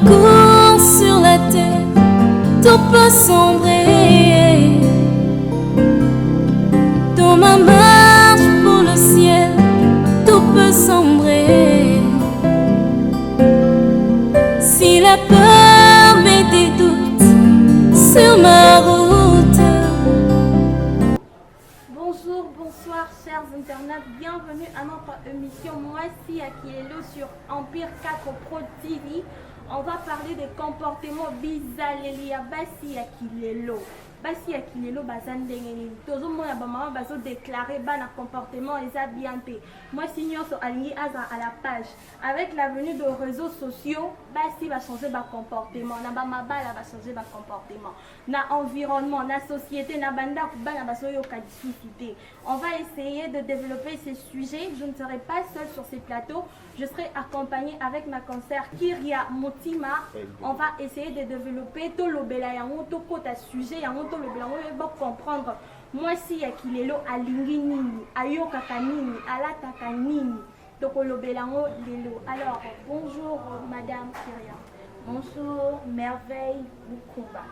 parcours sur la terre, tout peut sombrer. Dans ma marche pour le ciel, tout peut sombrer. Si la peur met des doutes sur ma route. Bonjour, bonsoir chers internautes, bienvenue à notre émission Moissi Akilelo sur Empire 4 Pro TV. On va parler des comportements bizarres, Basi Akilelo. Basi Akilelo bazandengeni. Tozo mona ba maman bazo déclarer bana comportement les abianté. Moi signor so aligné à la page. Avec la venue de réseaux sociaux, Basi va changer ba comportement. Na ba mabala va changer ba comportement. Na environnement, na société, na banda bana baso yo ka difficulté. On va essayer de développer ces sujets. Je ne serai pas seule sur ces plateaux. Je serai accompagnée avec ma consoeur Kiria Motima. On va essayer de développer tout le bela yango to kota sujet yango to le bela yango pour comprendre moi si Akilelo alingi nini, ayokaka nini, alataka nini. Donc le bela yango lelo. Alors bonjour madame Kiria. Bonjour Merveille Bukumba.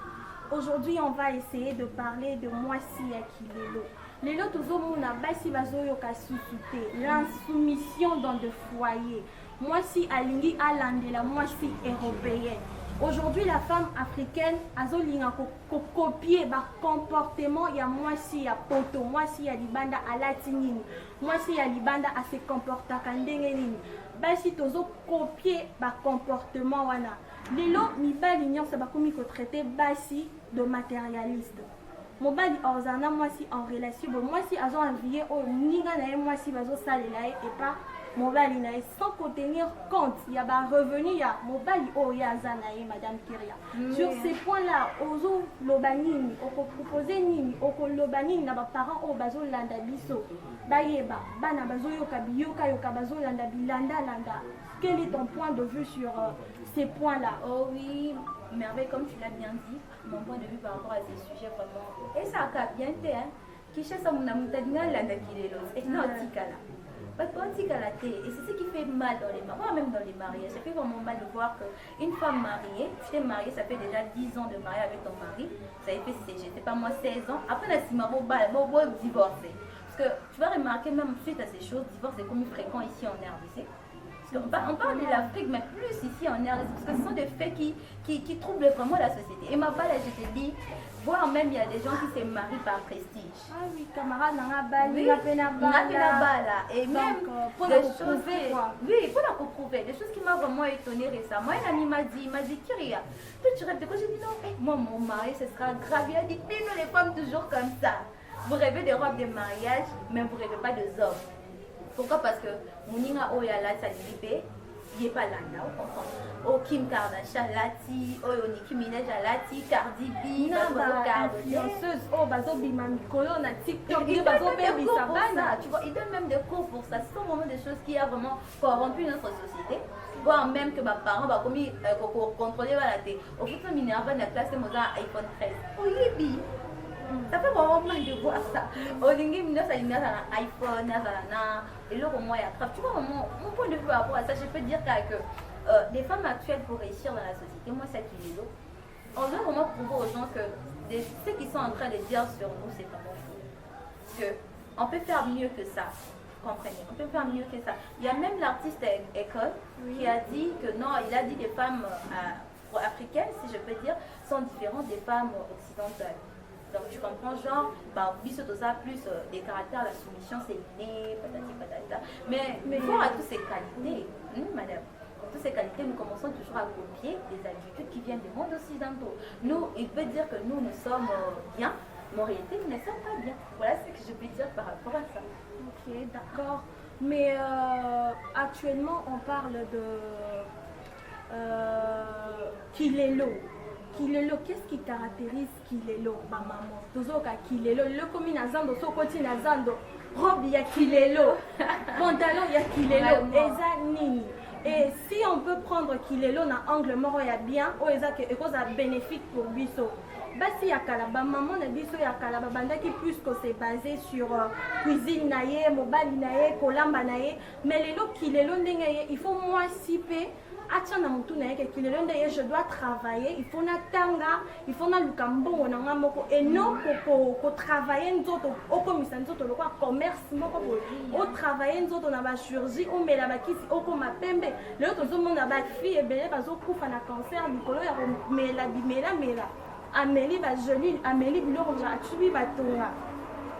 Aujourd'hui on va essayer de parler de moi si Akilelo. Les autres hommes basi bazoyo ka suscité l'insoumission dans des foyers. Moi si alingi alandela, moi si européenne. Aujourd'hui la femme africaine azolinga ko copier ba comportement ya moi si ya poto, moi si ya libanda alatinini, moi si ya libanda a se comportaka ndenge nini. Basi tozo copier ba comportement wana. Lelo mibali nyonso bakomi ko traiter basi de matérialiste. Mobali ozana moi si en relation moi si azo envier o ninga na moi si bazo salela et pas mobali na sans contenir compte il y a ba revenu ya mobali o ya zana madame Kiria. Sur ces points là ozo lobanini oko proposer nini oko lobanini na ba parents o bazo landa biso bayeba bana bazo yoka biyoka yoka bazo landa bilanda landa. Quel est ton point de vue sur ces points là? Oh oui, Merveille, comme tu l'as bien dit, mon point de vue par rapport à ces sujets vraiment. Et ça a bien été, hein. Qui cherche à mon amour, t'as dit, et non, ticala. Pas de ticala, et c'est ce qui fait mal dans les mariages, moi même dans les mariages. Ça fait vraiment mal de voir qu'une femme mariée, tu t'es mariée, ça fait déjà 10 ans de mariage avec ton mari, ça a fait, j'étais pas moi 16 ans, après la cima, bon, divorcer. Parce que tu vas remarquer, même suite à ces choses, divorce est comme fréquent ici en RDC. On parle de l'Afrique, mais plus ici en RDC, parce que ce sont des faits qui troublent vraiment la société. Et ma balle, je te dis, voire même il y a des gens qui se marient par prestige. Ah oui, camarade, on a balle, oui, on a fait la balle. Et même pour des choses, oui, pour la prouver, des choses qui m'ont vraiment étonnée récemment. Une amie m'a dit, Kiria, toi tu rêves de quoi? J'ai dit non, moi mon mari, ce sera grave. Il a dit, mais nous les femmes toujours comme ça. Vous rêvez de robes de mariage, mais vous ne rêvez pas de hommes. Pourquoi? Parce que Mouninga Oyala Salibé, il n'est pas là, au Kim Kardashian Lati, au Nicki Minaj Lati, Cardi B, influenceuse, oh Bazo Bimamikolo, na TikTok, Bazo Baby Savannah. Tu vois, ils donnent même des cours pour ça. Ce sont vraiment des choses qui ont vraiment corrompu notre société. Voire même que mes parents vont contrôler la télé. Au bout de Minerva, la classe est iPhone 13. Oui, ça fait vraiment mal de voir ça. Au ligne, il y a un iPhone, et là, au moins, tu vois, mon point de vue par rapport à ça, je peux dire que les femmes actuelles, pour réussir dans la société, moi, c'est qui est on veut vraiment prouver aux gens que ce qu'ils sont en train de dire sur nous, c'est vraiment faux. Qu'on peut faire mieux que ça. Comprenez, on peut faire mieux que ça. Il y a même l'artiste École qui a dit que non, il a dit que les femmes africaines, si je peux dire, sont différentes des femmes occidentales. Donc tu comprends, genre, biso tout ça, plus des caractères, la soumission, c'est inné, patati patata. Mais fort à toutes ces qualités, madame, toutes ces qualités, nous commençons toujours à copier des attitudes qui viennent des mondes occidentaux. Nous, il peut dire que nous sommes bien, mais en réalité, nous ne sommes pas bien. Voilà ce que je peux dire par rapport à ça. Ok, d'accord. Mais actuellement, on parle de Kilelo. Kilelo, qu'est-ce qui caractérise Kilelo, ma maman? Tozoka Kilelo, le commis nazando, sokoti nazando, robe ya Kilelo, pantalon ya Kilelo, eza nini? Et si on peut prendre Kilelo na angle moro ya bien, o eza que eza bénéfique pour biso. Basi ya kalaba, maman na biso ya kalaba bandaki plus que c'est basé sur cuisine naye, mobali naye, kolamba naye, mais lelo Kilelo ndenge il faut moins siper à atia na mutu na yeke kilelo nde ye je dois travailler, il faut na tanga, il faut na luka mbongo na nga moko et non ko travailler nzoto okomisa nzoto lokwa commerce moko boye o travailler nzoto na ba chirurgie o mela bakisi okoma pembe lelo tozomona ba fille ebele bazokufa na cancer likolo ya komela bimela ameli bajoli ameli biloko ja atubi batonga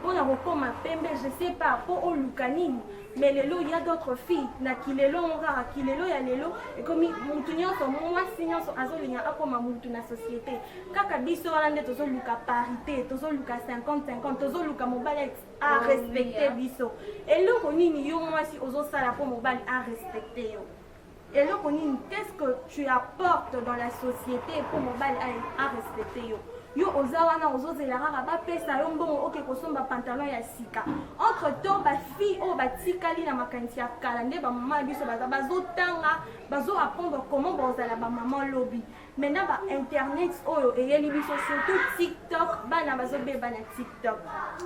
mpona kokoma pembe je sais pas po oluka nini mais lelo il y a d'autres filles na kilelo ngaka kilelo ya lelo ekomi mutu nyonso mwasi nyonso azolinga akoma mutu na société kaka biso wana nde tozoluka parité tozoluka 50-50 tozoluka mobali a respecter biso eloko nini yo mwasi ozosala po mobali a respecter yo eloko nini qu'est-ce que tu apportes dans la société po mobali a respecter yo yo oza wana ozozela kaka bapesa yo mbongo oke kosomba pantalon ya sika entre temps bafille oyo batikali na makanisi ya kala nde bamama ya biso baza bazotanga bazoapprendre comment bozala bamama lobi maintenant bainternet oyo eyeli biso surtout tiktok bana bazobeba na tiktok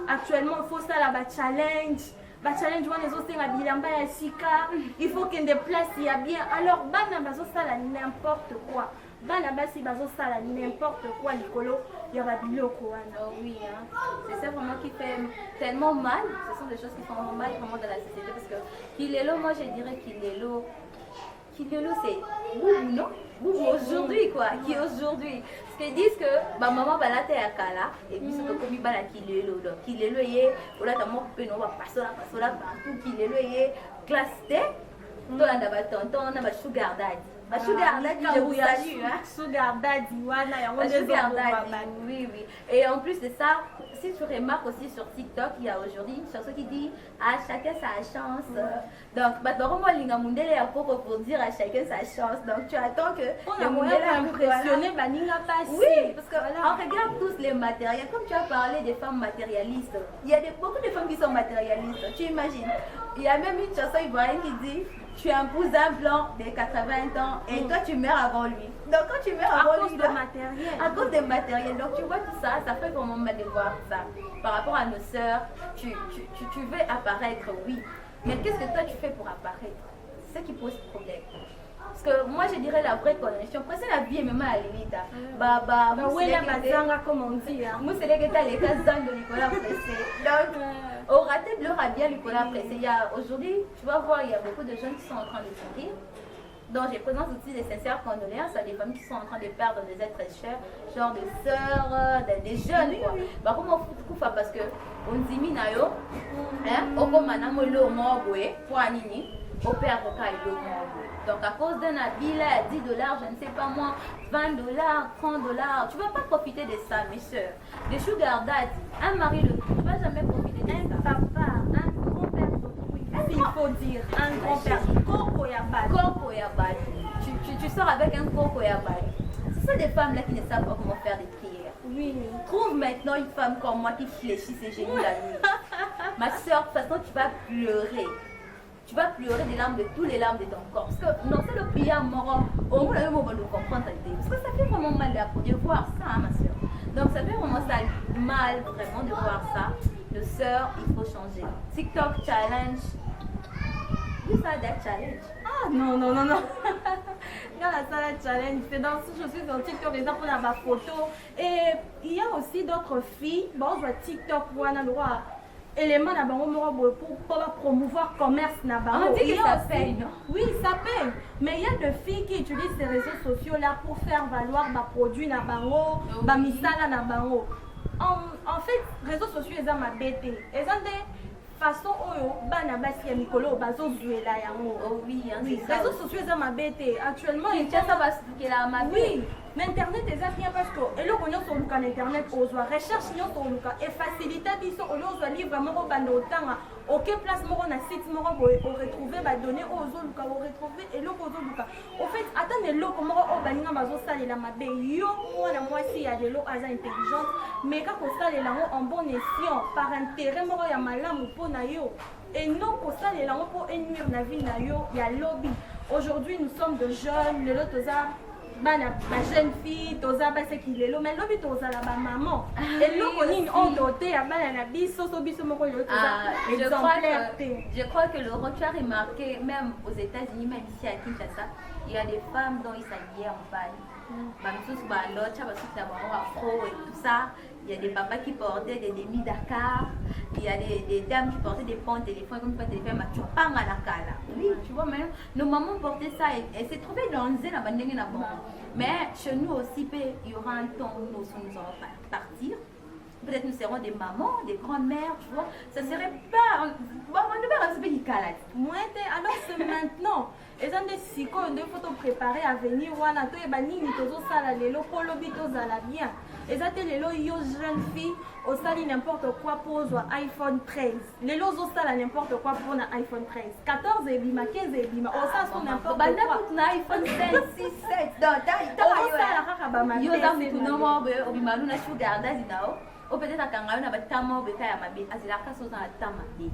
actuellement il faut sala bachallenge bachallenge wana ezosenga bilamba ya sika il faut kende place ya bien alors bana bazosala n'importe quoi bana basi bazosala n'importe quoi likolo ya babiloko wana. Oui, hein. C'est ça vraiment qui fait tellement mal. Ce sont des choses qui font mal vraiment dans la société parce que Kilelo, moi je dirais Kilelo c'est Boubou, non? Boubou aujourd'hui quoi, qui aujourd'hui. Parce qu'ils disent que ma maman va la terre à Kala et puis c'est comme il va la Kilelo. Donc Kilelo est, on a tellement coupé, on va passer là partout. Kilelo est classé. On a un sugar daddy. Sugar daddy, je vous salue. Sugar daddy, oui. Et en plus de ça, si tu remarques aussi sur TikTok, il y a aujourd'hui une chanson qui dit à chacun sa chance. Donc, pour dire à chacun sa chance. Donc, tu attends que on a moyen d'impressionner Baninga Passi. Oui, parce qu'on regarde tous les matériels. Comme tu as parlé des femmes matérialistes, il y a beaucoup de femmes qui sont matérialistes. Tu imagines? Il y a même une chanson ivoirienne qui dit tu épouses un blanc de 80 ans et toi tu meurs avant lui. Donc quand tu meurs avant lui, à cause des matériels. Donc tu vois tout ça, ça fait vraiment mal de voir ça. Par rapport à nos sœurs, tu veux apparaître, oui. Mais qu'est-ce que toi tu fais pour apparaître? C'est ce qui pose problème. Parce que moi je dirais la vraie connexion. Après c'est la vie même à la limite. Comme on dit. Moi c'est les gars les cas de Nicolas Pressé. Donc au raté bleu rabia Nicolas Pressé. Aujourd'hui tu vas voir il y a beaucoup de jeunes qui sont en train de souffrir. Donc je présente aussi des sincères condoléances à des femmes qui sont en train de perdre des êtres chers, genre des sœurs, des jeunes quoi. Bah comment on fait parce que on dit minayo, hein, au comme manamo lo moaboué pour anini, au père au cas lo moaboué. Donc à cause d'un habit là à 10 $, je ne sais pas moi, 20 $, 30 $, tu vas pas profiter de ça mes soeurs. Des sugar daddy, un mari le tu vas jamais profiter de ça. Papa, un grand-père il faut dire, un grand-père, Koko Yabad. Tu sors avec un Koko Yabad. Ce sont des femmes là qui ne savent pas comment faire des prières. Oui. Trouve maintenant une femme comme moi qui fléchit ses genoux la nuit. Ma soeur, de toute façon, tu vas pleurer. Tu vas pleurer des larmes de tous les larmes de ton corps. Parce que non, c'est le prière mort. Au moins, on va nous comprendre. Parce que ça fait vraiment mal de voir ça, hein, ma soeur. Donc, ça fait vraiment ça mal, vraiment, de voir ça. De soeur, il faut changer. TikTok challenge. You saw that challenge. Ah non. Dans la salle challenge, c'est dans ce je suis sur TikTok déjà pour ma photo. Et il y a aussi d'autres filles. Bon, je vois TikTok, voilà, droit. Élément na bango pour promouvoir commerce na bango. On dit que ça paye, non? Oui, ça paye. Mais il y a des filles qui utilisent ces réseaux sociaux là pour faire valoir ma produit na bango, ma misala na bango. En fait, réseaux sociaux ils ont ma bête. Ils ont des façon oyo bana basi ya mikolo bazozuela yango. Oh oui, hein, oui. Réseaux sociaux ils ont ma bête. Actuellement, il y a ça va se la ma oui. Mais internet eza bien parce que eloko nyonso oluka na internet ozwa recherche nyonso oluka e facilite biso ozwa livre moko banda otanga oke place moko na site moko boye o retrouver ba données ozoluka o retrouver eloko ozoluka au fait attendre eloko moko o baninga bazosalela mabe yo mwana mwasi ya lelo aza intelligente mais kaka kosalela yango en bon escient par intérêt moko ya malamu mpona yo et non kosalela yango mpo enuire na vie na yo ya lobby. Aujourd'hui nous sommes de jeunes lelo toza bana jeune fille toza basi kilelo mais lobi toza la ba maman eloko nini on doté ya bana na biso so biso moko yo toza exemplaire. Je crois que Laurent, tu as remarqué même aux États-Unis, même ici à Kinshasa, il y a des femmes dont ils s'habillent en balle. Afro et tout ça. Il y a des papas qui portaient des demi-Dakar. Il y a des dames qui portaient des ponts téléphone comme pas téléphone, mais tu pas à la cala. Oui, tu vois, même nos mamans portaient ça et s'est trouvé dans le zéna bandeng na bon. Mais chez nous aussi, il y aura un temps où nous allons partir. Peut-être nous serons des mamans, des grandes-mères, tu vois. Ça serait pas. Bon, on devrait un peu du calage. Moi, alors c'est maintenant. Et ça, des psychos, il faut te préparer à venir. Wana, to e banini tozo sala lelo, polobi tozala bien. Et ça, lelo yo jeune fille, au sali n'importe quoi pour iPhone 13. Lelo zo sala n'importe quoi pour un iPhone 13. 14 et bima, 15 et bima. Au ça, son n'importe quoi. Pour un iPhone 5, 6, 7. Au sala kaka ba ma. Yo da mutu no mo be obima luna sugar ndazi nao. Ou peut-être à Kangayo n'a pas de temps mort, à ma bé, à la casse aux temps ma bé.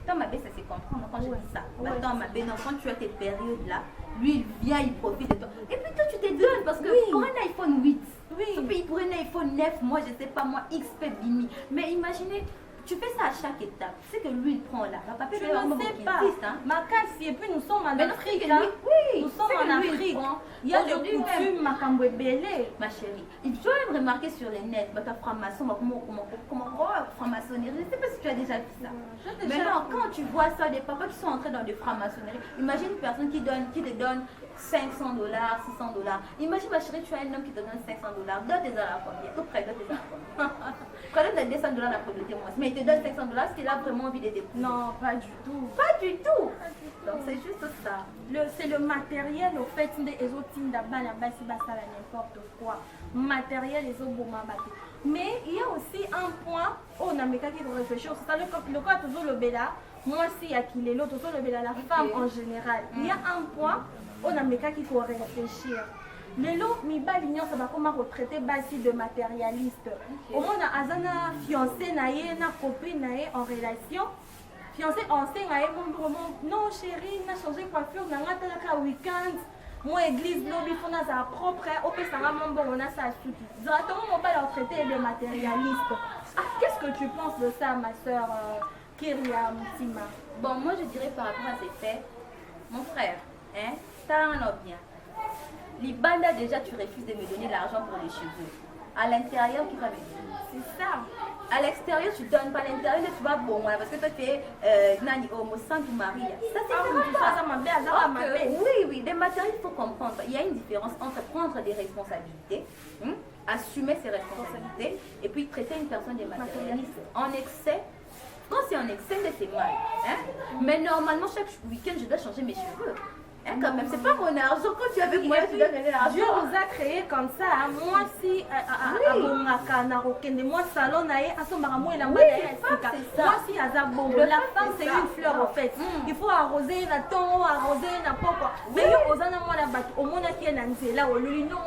Tant ma bé, ça se comprend quand je dis ça. Maintenant, ma bé, quand tu as tes périodes là, lui il vient, il profite de toi. Et puis toi, tu te donnes parce que pour un iPhone 8, oui, pour un iPhone 9, moi je sais pas, moi XP Bimi. Mais imaginez. Tu fais ça à chaque étape. C'est que lui, il prend là. Papa, je ne sais pas. Ma casse, et puis nous sommes en Afrique. Oui, nous sommes en Afrique. Il y a des coutumes, ma camboué belé. Ma chérie, il faut même remarquer sur les nets, ta franc-maçon, comment franc-maçonnerie. Je ne sais pas si tu as déjà vu ça. Maintenant, quand tu vois ça, des papas qui sont entrés dans des francs-maçonneries, imagine une personne qui te donne $500, $600. Imagine, ma chérie, tu as un homme qui te donne $500. Donne tes à combien? Tout près, donne tes à combien? Donne $200 la probabilité, moi. Mais il te donne $500 s'il a vraiment envie de t'épouser. Non, pas du tout. Pas du tout. Donc c'est juste ça. C'est le matériel, au fait, des exotiques d'abord, n'importe quoi. Matériel, les autres mais il y a aussi un point où on a mis qui doit réfléchir. C'est le cas toujours le béla. Moi aussi, il y a qui l'autre, toujours le béla, la femme en général. Il y a un point où on a mis qui doit réfléchir. Les lots, ça va comment retraiter basi de matérialiste. Au moins, on a azana fiancé, na copine en relation. Fiancé enseigne, non chérie, on a changé de coiffure, on a un week-end. Moi, église, lobby, on a sa propre, on peut s'en ramener, on a sa soute. Directement, on va leur traiter de matérialiste. Qu'est-ce que tu penses de ça, ma soeur Kyria Moutima? Bon, moi, je dirais par rapport à ces faits, mon frère, hein, t'as un homme bien. Libanda, déjà, tu refuses de me donner l'argent pour les cheveux. À l'intérieur, qui va me dire? C'est ça. À l'extérieur, tu donnes pas. À l'intérieur, tu vas bon. Parce que toi, tu es Nani Homo Sanctus Maria. Ça, c'est oui, des matériels, il faut comprendre. Il y a une différence entre prendre des responsabilités, assumer ses responsabilités, et puis traiter une personne de matérialiste. En excès, quand c'est en excès, c'est mal. Mais normalement, chaque week-end, je dois changer mes cheveux. Quand même, c'est pas mon argent. Quand tu avais moi, tu dois donner l'argent. Dieu nous a créé comme ça. Moi, si moi, salon, moi, si Azabo, la femme, c'est une fleur en fait. Il faut arroser la ton, arroser la papa. Mais au moins, qui est là, non,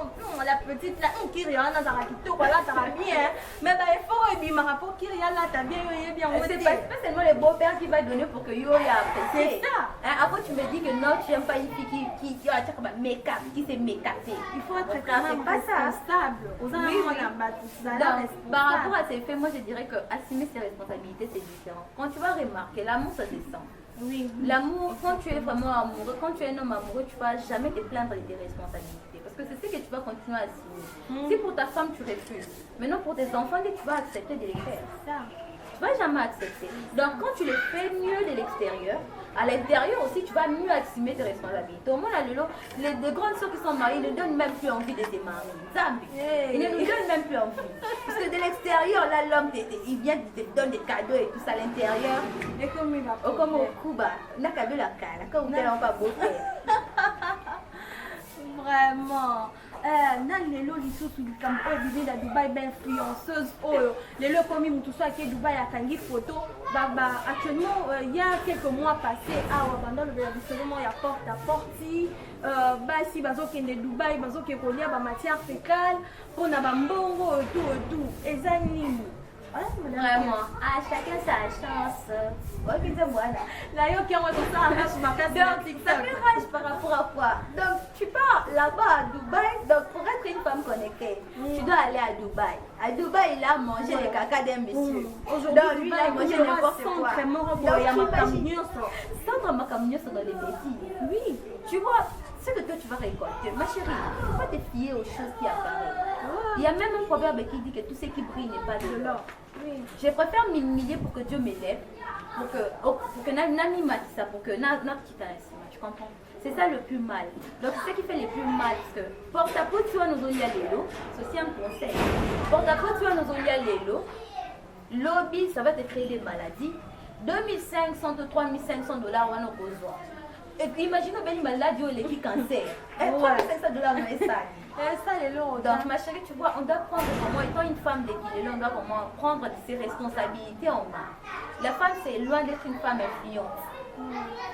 la petite là, qui rien, voilà, ça va bien. Mais il faut, et ma rapport qui là, t'as bien, c'est pas seulement le beau-père qui va donner pour que yo y apprécie. C'est ça. Après, tu me dis que non, tu n'aimes pas une fille qui s'est mécapée. Il faut être quand même responsable. Par rapport à ces faits, moi je dirais que assumer ses responsabilités c'est différent. Quand tu vas remarquer, l'amour ça descend. Oui. L'amour, quand tu es vraiment amoureux, quand tu es un homme amoureux, tu ne vas jamais te plaindre de tes responsabilités. Parce que c'est ce que tu vas continuer à assumer. Si pour ta femme tu refuses, maintenant pour tes enfants, tu vas accepter de les faire. Tu ne vas jamais accepter. Donc quand tu les fais mieux de l'extérieur, à l'intérieur aussi, tu vas mieux assumer tes responsabilités. Au moins, les deux grandes soeurs qui sont mariées ne donnent même plus envie de te marier. Ils ne nous donnent même plus envie. Parce que de l'extérieur, là, l'homme, il vient, te donne des cadeaux et tout ça à l'intérieur. Et comme il va pas. Comme au Cuba, il a cadeau la cara. Quand vous n'avez pas beau faire. Vraiment. Lelo lisusu likambo oyo bibi na Dubaï influenceuse oyo lelo komi mutu so ake Dubaï akangi photo actuellement il y a quelques mois passés pendant le enregistrement il y a porte à porte basi bazokende Dubaï bazoke kolia ba matière fécale mpona bambongo tout eza nini Vraiment. À chacun sa chance. Ok, voilà. Là, il y a qui ont ça à ma Donc, ça fait rage par rapport à quoi? Donc, tu pars là-bas à Dubaï. Donc, pour être une femme connectée, tu dois aller à Dubaï. À Dubaï, il a mangé les caca d'un monsieur. Aujourd'hui, lui, il a mangé n'importe quoi. Centre Macamunio sont dans les bêtises. Oui. Tu vois, ce que toi tu vas récolter, ma chérie, il ne faut pas te fier aux choses qui apparaissent. Il y a même un proverbe qui dit que tout ce qui brille n'est pas de l'or. Oui. Je préfère m'humilier pour que Dieu m'élève, pour que Nami m'a dit ça, pour que notre quitte ainsi, tu comprends? C'est ça le plus mal. Donc c'est ce qui fait le plus mal, parce que porte à peau, tu vas nous donner les lots, c'est aussi un conseil. Porte à peau, tu vas nous donner les lots, lobby, ça va te créer des maladies. 2500 ou 3500 dollars, on va nous besoin. Et puis imagine une maladie ou les cancer. 3500 dollars, on est ça. Donc ma chérie, tu vois, on doit prendre vraiment, étant une femme d'équilibre, on doit vraiment prendre ses responsabilités en main. La femme, c'est loin d'être une femme influente.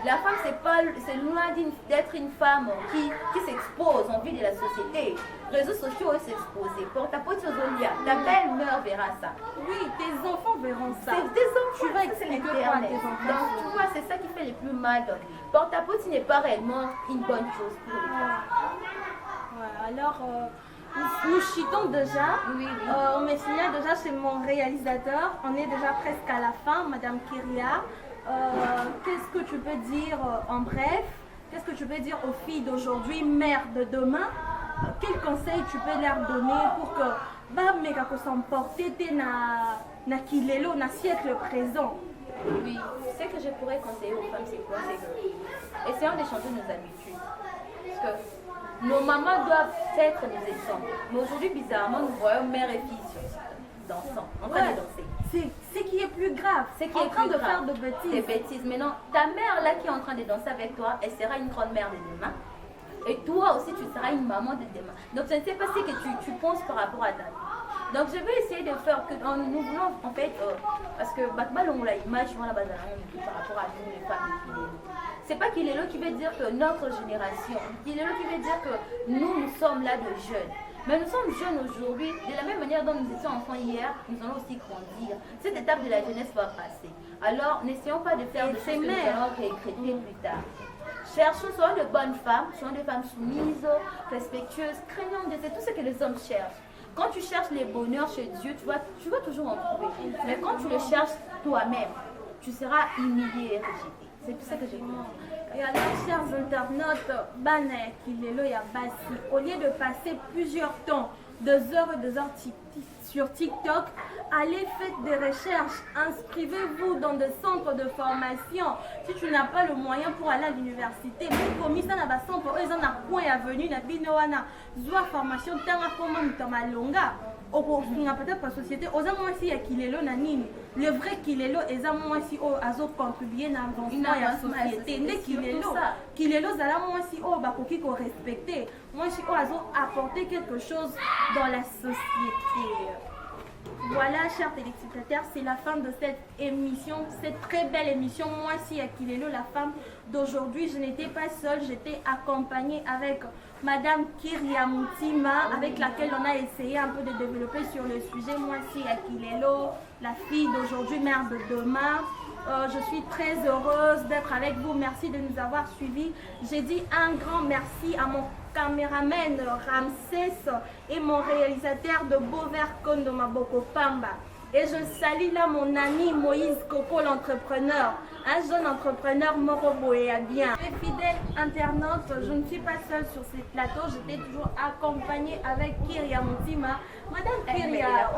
La femme, c'est loin d'être une femme qui s'expose en vue de la société. Réseaux sociaux, s'exposer. Pour ta pote Zolia, ta belle-mère verra ça. Oui, tes enfants verront ça. C'est tes enfants, tu vas expliquer quoi à tes enfants. Donc, tu vois, c'est ça qui fait le plus mal. Pour ta pote, ce n'est pas réellement une bonne chose pour les femmes. Alors, nous chitons déjà. Oui. On me signale déjà chez mon réalisateur. On est déjà presque à la fin, Madame Kyria. Qu'est-ce que tu peux dire en bref? Qu'est-ce que tu peux dire aux filles d'aujourd'hui, mères de demain? Quel conseil tu peux leur donner pour que mega s'emporter na kilelo na siècle présent? Oui, ce que je pourrais conseiller aux femmes, c'est quoi? C'est que essayons de changer nos habitudes. Parce que nos mamans doivent être nos exemples. Mais aujourd'hui, bizarrement, nous voyons mère et fille sur dansant, en train de danser. C'est ce qui est plus grave. C'est qui en est train plus de grave. faire de bêtises. Des bêtises. Maintenant, ta mère là qui est en train de danser avec toi, elle sera une grande mère de demain. Et toi aussi, tu seras une maman de demain. Donc, je ne sais pas ce que tu penses par rapport à ta vie. Donc, je vais essayer de faire que nous voulons, en fait, parce que Batman, on l'a image, on la base par rapport à nous, les femmes de Kilelo. C'est pas Kilelo qui veut dire que notre génération, Kilelo qui veut dire que nous sommes là de jeunes. Mais nous sommes jeunes aujourd'hui, de la même manière dont nous étions enfants hier, nous allons aussi grandir. Cette étape de la jeunesse va passer. Alors, n'essayons pas de faire des choses que nous allons regretter plus tard. Cherchons, soyons de bonnes femmes, soyons des femmes soumises, respectueuses, craignantes de tout ce que les hommes cherchent. Quand tu cherches les bonheurs chez Dieu, tu vas toujours en trouver. Mais quand tu le cherches toi-même, tu seras humilié et rejeté. C'est tout ça que j'ai dit. Et alors, chers internautes, Bane, Kilelo et Abassi, au lieu de passer plusieurs temps, 2 heures et 2 heures sur TikTok, allez faire des recherches, inscrivez-vous dans des centres de formation. Si tu n'as pas le moyen pour aller à l'université, mais comme ça n'a pas centre, ils ont un point à venir, na binoana, soit formation, tanga comment nous malonga. Peut-être pas société, aux amours ici à Kilelo na nini. Le vrai Kilelo, les amours ici au azo contribuer na avancement à la société. Ne Kilelo, zala moi ici au bakoki ko respecter. Moi ici au azo apporter quelque chose dans la société. Voilà, chers téléspectateurs, c'est la fin de cette émission, cette très belle émission. Moi, si Akilelo, la femme d'aujourd'hui, je n'étais pas seule, j'étais accompagnée avec Madame Kyria Moutima, avec laquelle on a essayé un peu de développer sur le sujet. Moi, si Akilelo, la fille d'aujourd'hui, mère de demain. Je suis très heureuse d'être avec vous. Merci de nous avoir suivis. J'ai dit un grand merci à mon caméraman Ramsès et mon réalisateur de Beauvert Kondo Maboko Pamba. Et je salue là mon ami Moïse Coco, l'entrepreneur, un jeune entrepreneur Morobo et à bien. Les fidèles internautes, je ne suis pas seule sur ces plateaux, j'étais toujours accompagnée avec Kyria Moutima. Madame Kyria,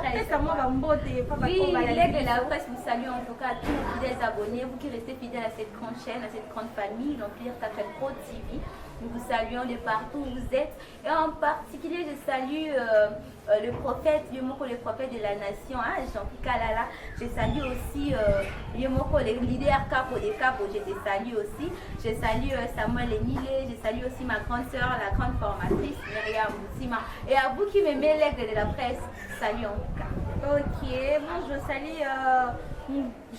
oui, l'aigle de la presse, vous saluez en tout cas tous nos fidèles abonnés, vous qui restez fidèles à cette grande chaîne, à cette grande famille, l'Empire Tafel Pro TV. Nous vous saluons de partout où vous êtes. Et en particulier, je salue le prophète, le prophète de la nation, hein, Jean-Pierre Kalala. Je salue aussi le leader Capo des Capos, je te salue aussi. Je salue Samuel Emile, je salue aussi ma grande soeur, la grande formatrice Myriam Moussima. Et à vous qui m'aimez l'aigle de la presse, salut en tout cas. Ok, bon, je salue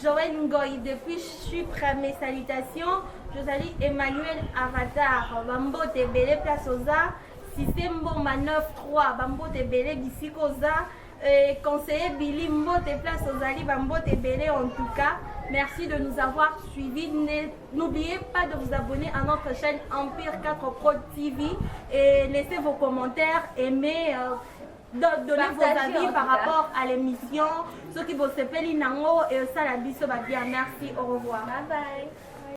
Joël Ngoy depuis Chypre, mes salutations. Je salue Emmanuel Avatar, Bambo Tebele Place Oza, Système Bomba 9-3, Bambo Tebele Bissikoza, conseiller Billy Mbote place aux Ali Bambote Belé en tout cas. Merci de nous avoir suivis. N'oubliez pas de vous abonner à notre chaîne Empire 4 Pro TV et laissez vos commentaires, aimez, donnez vos avis par rapport à l'émission. Ceux qui vous s'appellent Nango et ça la biso bien. Merci, au revoir. Bye bye.